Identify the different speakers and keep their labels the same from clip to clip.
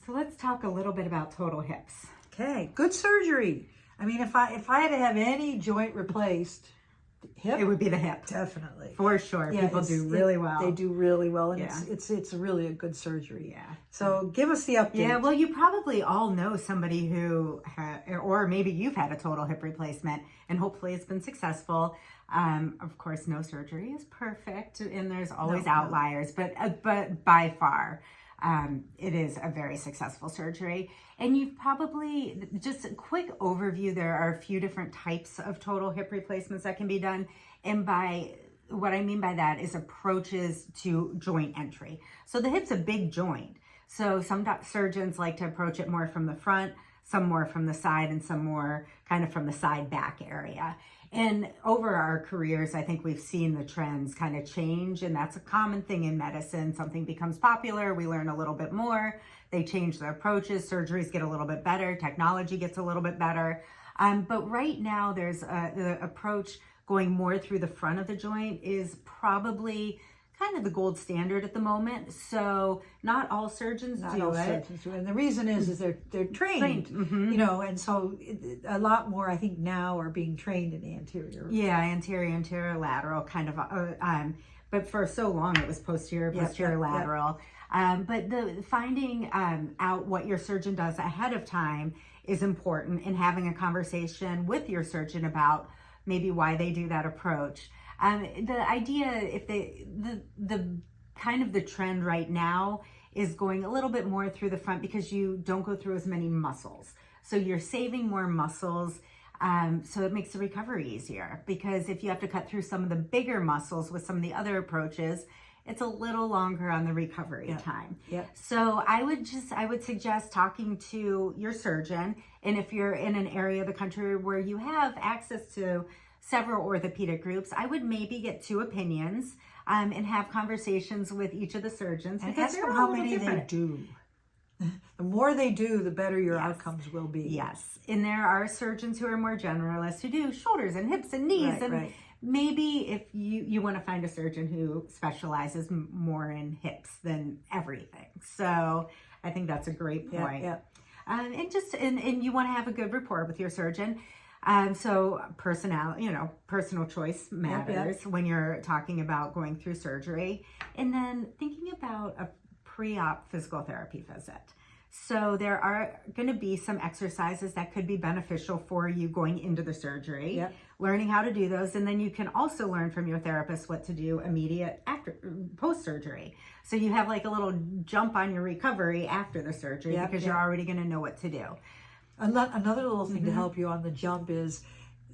Speaker 1: So let's talk a little bit about total hips.
Speaker 2: Okay, good surgery. I mean, if I had to have any joint replaced, hip,
Speaker 1: It would be the hip.
Speaker 2: definitely.
Speaker 1: For sure.
Speaker 2: Yeah,
Speaker 1: People do really well.
Speaker 2: They do really well, and
Speaker 1: Yeah.
Speaker 2: it's really a good surgery.
Speaker 1: Yeah.
Speaker 2: So give us the update.
Speaker 1: Yeah, well, you probably all know somebody who, or maybe you've had a total hip replacement, and hopefully it's been successful. Of course, no surgery is perfect, and there's always outliers, but by far, it is a very successful surgery. And you've probably, just a quick overview, there are a few different types of total hip replacements that can be done. And what I mean by that is approaches to joint entry. So the hip's a big joint. So some surgeons like to approach it more from the front, some more from the side, and some more kind of from the side back area. And over our careers, I think we've seen the trends kind of change, and that's a common thing in medicine. Something becomes popular, we learn a little bit more, they change the approaches, surgeries get a little bit better, technology gets a little bit better. But right now, there's the approach going more through the front of the joint is probably kind of the gold standard at the moment. So not all surgeons do it.
Speaker 2: And the reason is they're trained.
Speaker 1: Mm-hmm.
Speaker 2: And so a lot more, I think, now are being trained in the anterior.
Speaker 1: Yeah, anterior, lateral kind of. But for so long it was posterior, lateral. But the finding out what your surgeon does ahead of time is important, and having a conversation with your surgeon about maybe why they do that approach. The idea, if the kind of the trend right now is going a little bit more through the front because you don't go through as many muscles. So you're saving more muscles. So it makes the recovery easier, because if you have to cut through some of the bigger muscles with some of the other approaches, it's a little longer on the recovery time. So I would suggest talking to your surgeon. And if you're in an area of the country where you have access to several orthopedic groups, I would maybe get 2 opinions and have conversations with each of the surgeons.
Speaker 2: And ask them how many they do. The more they do, the better your outcomes will be.
Speaker 1: Yes. And there are surgeons who are more generalists who do shoulders and hips and knees. Maybe if you want to find a surgeon who specializes more in hips than everything. So I think that's a great point. And you want to have a good rapport with your surgeon. So personal choice matters when you're talking about going through surgery. And then thinking about a pre-op physical therapy visit. So there are going to be some exercises that could be beneficial for you going into the surgery, learning how to do those. And then you can also learn from your therapist what to do immediate after post-surgery. So you have like a little jump on your recovery after the surgery because you're already going to know what to do.
Speaker 2: Another little thing to help you on the jump is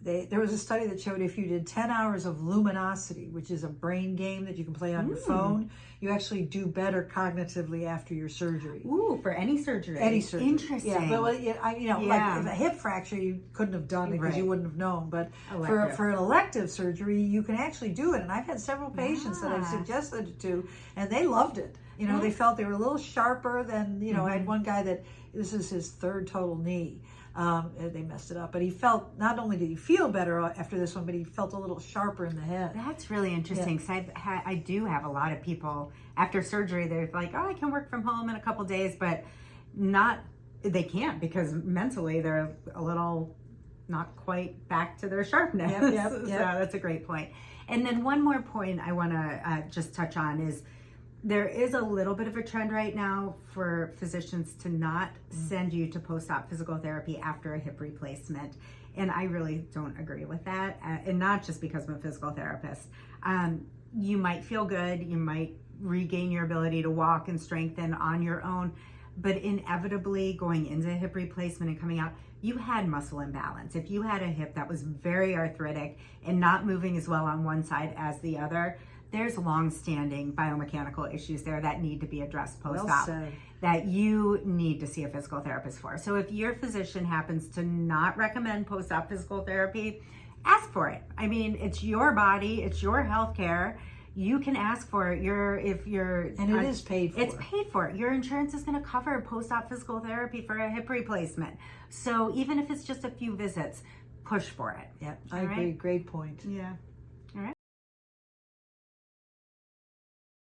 Speaker 2: there was a study that showed if you did 10 hours of luminosity, which is a brain game that you can play on your phone, you actually do better cognitively after your surgery.
Speaker 1: Ooh, for any surgery.
Speaker 2: Any surgery.
Speaker 1: Interesting.
Speaker 2: Yeah, but like if a hip fracture, you couldn't have done it because you wouldn't have known. But for an elective surgery, you can actually do it. And I've had several patients that I've suggested it to, and they loved it. They felt they were a little sharper than, I had one guy that this is his 3rd total knee. They messed it up, but he felt, not only did he feel better after this one, but he felt a little sharper in the head.
Speaker 1: That's really interesting, because I do have a lot of people after surgery, they're like, I can work from home in a couple days, but they can't, because mentally they're a little not quite back to their sharpness. So that's a great point. And then one more point I want to just touch on is there is a little bit of a trend right now for physicians to not send you to post-op physical therapy after a hip replacement. And I really don't agree with that. And not just because I'm a physical therapist. You might feel good. You might regain your ability to walk and strengthen on your own. But inevitably, going into a hip replacement and coming out, you had muscle imbalance. If you had a hip that was very arthritic and not moving as well on one side as the other, there's long-standing biomechanical issues there that need to be addressed post-op that you need to see a physical therapist for. So if your physician happens to not recommend post-op physical therapy, ask for it. I mean, it's your body, it's your healthcare. You can ask for it.
Speaker 2: And it is paid for.
Speaker 1: It's paid for. Your insurance is going to cover post-op physical therapy for a hip replacement. So even if it's just a few visits, push for it.
Speaker 2: Yeah, I agree. Great point.
Speaker 1: Yeah.